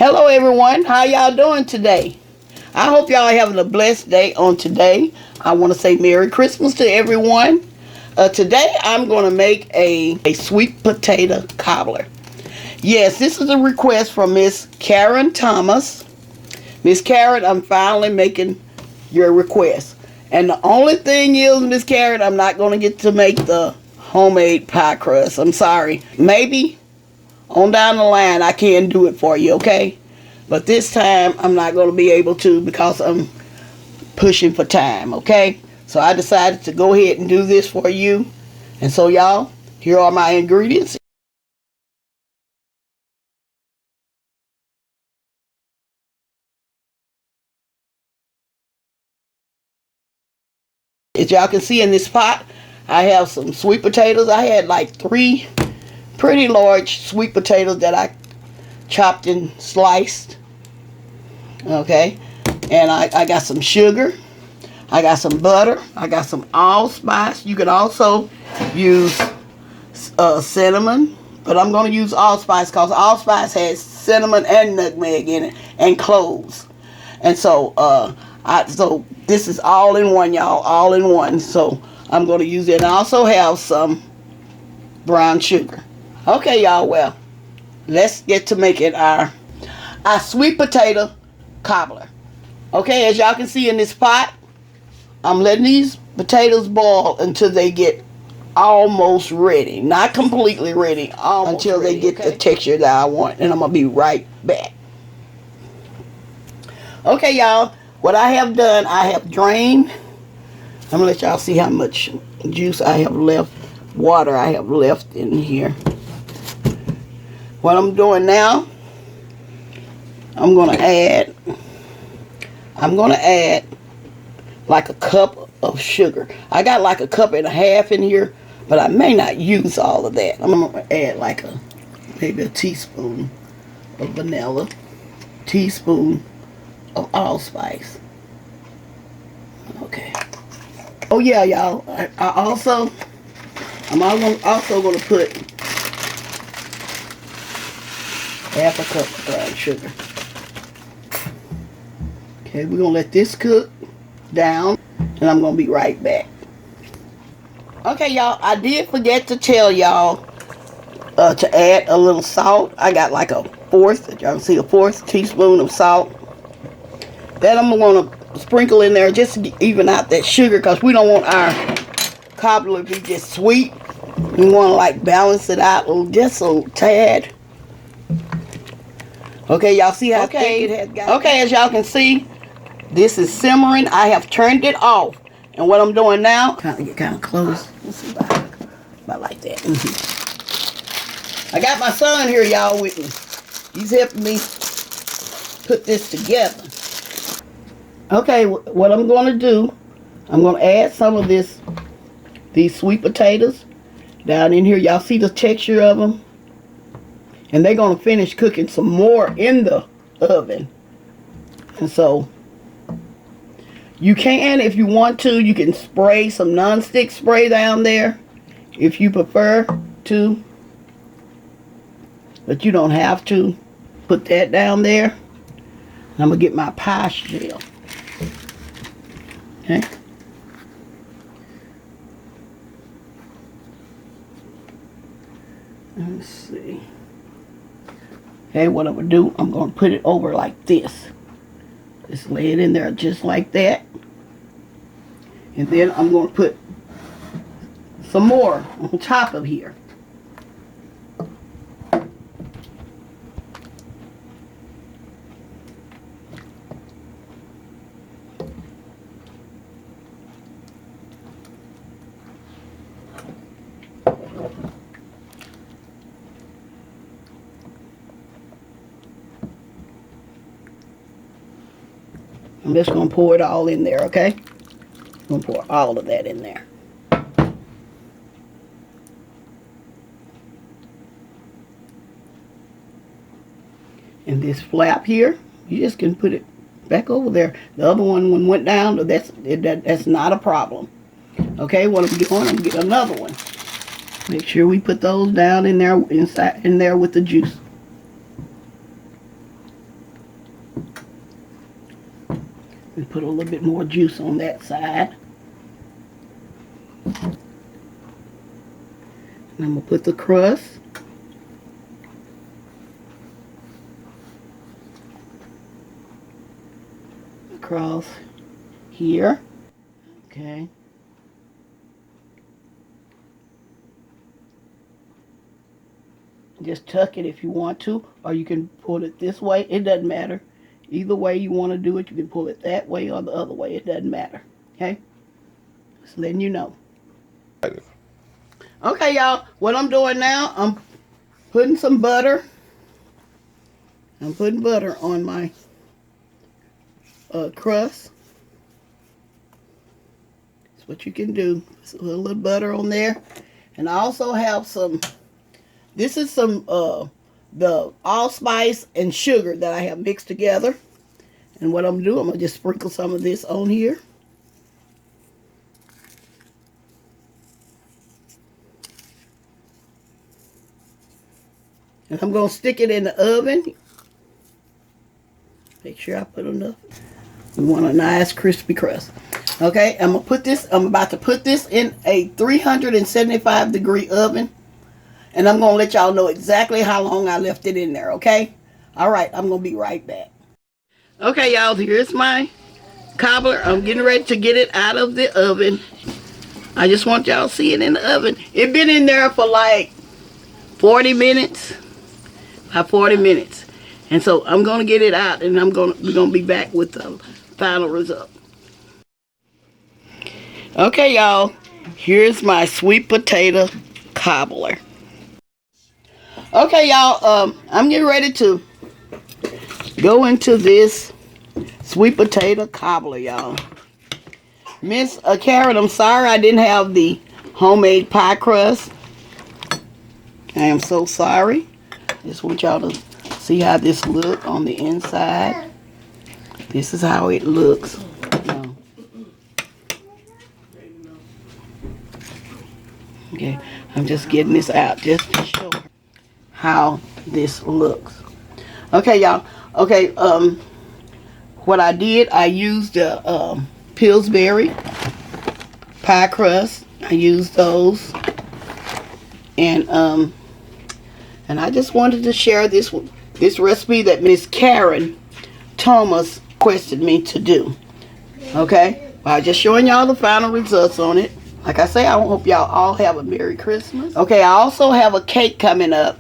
Hello everyone, how y'all doing today? I hope y'all having a blessed day on today. I want to say Merry Christmas to everyone. Today I'm going to make a sweet potato cobbler. Yes, this is a request from Miss Karen Thomas. Miss Karen, I'm finally making your request. And the only thing is, Miss Karen, I'm not going to get to make the homemade pie crust. I'm sorry. Maybe on down the line I can do it for you, okay? But this time I'm not going to be able to because I'm pushing for time, okay? So I decided to go ahead and do this for you. And so y'all, here are my ingredients. As y'all can see in this pot, I have some sweet potatoes. I had like 3 pretty large sweet potatoes that I chopped and sliced. Okay, and I got some sugar, I got some butter, I got some allspice. You can also use cinnamon, but I'm going to use allspice because allspice has cinnamon and nutmeg in it and cloves. And so so this is all in one, y'all, all in one. So I'm going to use it. And I also have some brown sugar. Okay, y'all, well, let's get to making our sweet potato cobbler. Okay, as y'all can see in this pot, I'm letting these potatoes boil until they get almost ready. Not completely ready, almost until ready, they get the texture that I want. And I'm going to be right back. Okay, y'all, what I have done, I have drained. I'm going to let y'all see how much juice I have left, water I have left in here. What I'm doing now, I'm going to add like a cup of sugar. I got like a cup and a half in here, but I may not use all of that. I'm going to add like maybe a teaspoon of vanilla, teaspoon of allspice. Okay. Oh yeah, y'all. I'm also going to put half a cup of brown sugar. Okay, we're going to let this cook down, and I'm going to be right back. Okay, y'all, I did forget to tell y'all to add a little salt. I got like a fourth, y'all can see a 4th teaspoon of salt. That I'm going to sprinkle in there just to even out that sugar, because we don't want our cobbler to be just sweet. We want to like balance it out just a tad. Okay, y'all see how thick it has got? Okay, as y'all can see, this is simmering. I have turned it off. And what I'm doing now, get kind of close. Let's see about like that. I got my son here, y'all, with me. He's helping me put this together. Okay, what I'm going to do, I'm going to add some of these sweet potatoes down in here. Y'all see the texture of them? And they're going to finish cooking some more in the oven. And so, you can, if you want to, you can spray some nonstick spray down there if you prefer to. But you don't have to put that down there. I'm going to get my pie shell. Okay. Let's see. Okay, what I'm going to do, I'm going to put it over like this. Just lay it in there just like that. And then I'm going to put some more on top of here. I'm just going to pour it all in there, okay? I'm going to pour all of that in there. And this flap here, you just can put it back over there. The other one went down, but that's not a problem. Okay, what I'm doing, I'm going to get another one. Make sure we put those down in there, in there with the juice. put a little bit more juice on that side. And I'm going to put the crust. Across here. Okay. Just tuck it if you want to, or you can pull it this way. It doesn't matter. Either way you want to do it, you can pull it that way or the other way. It doesn't matter. Okay? Just letting you know. Okay, y'all. What I'm doing now, I'm putting some butter. I'm putting butter on my crust. That's what you can do. Just a little butter on there. And I also have some, this is some the allspice and sugar that I have mixed together. And what I'm doing, I'm going to just sprinkle some of this on here. And I'm going to stick it in the oven. Make sure I put enough. We want a nice crispy crust. Okay, I'm about to put this in a 375-degree oven. And I'm going to let y'all know exactly how long I left it in there, okay? All right, I'm going to be right back. Okay, y'all, here's my cobbler. I'm getting ready to get it out of the oven. I just want y'all to see it in the oven. It's been in there for like 40 minutes. About 40 minutes. And so I'm going to get it out, and we're going to be back with the final result. Okay, y'all, here's my sweet potato cobbler. Okay, y'all, I'm getting ready to go into this sweet potato cobbler, y'all. Miss Karen, I'm sorry I didn't have the homemade pie crust. I am so sorry. Just want y'all to see how this looks on the inside. This is how it looks. Okay, I'm just getting this out just to show how this looks. Okay, y'all. Okay, what I did, I used the Pillsbury pie crust. I used those, and I just wanted to share this recipe that Miss Karen Thomas requested me to do. Okay, I'm just showing y'all the final results on it. Like I say, I hope y'all all have a Merry Christmas. Okay, I also have a cake coming up.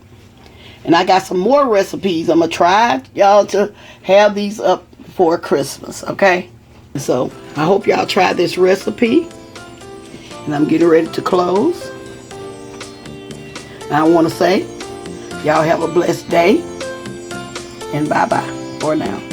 And I got some more recipes. I'm going to try y'all to have these up for Christmas, okay? So, I hope y'all try this recipe. And I'm getting ready to close. And I want to say, y'all have a blessed day. And bye-bye for now.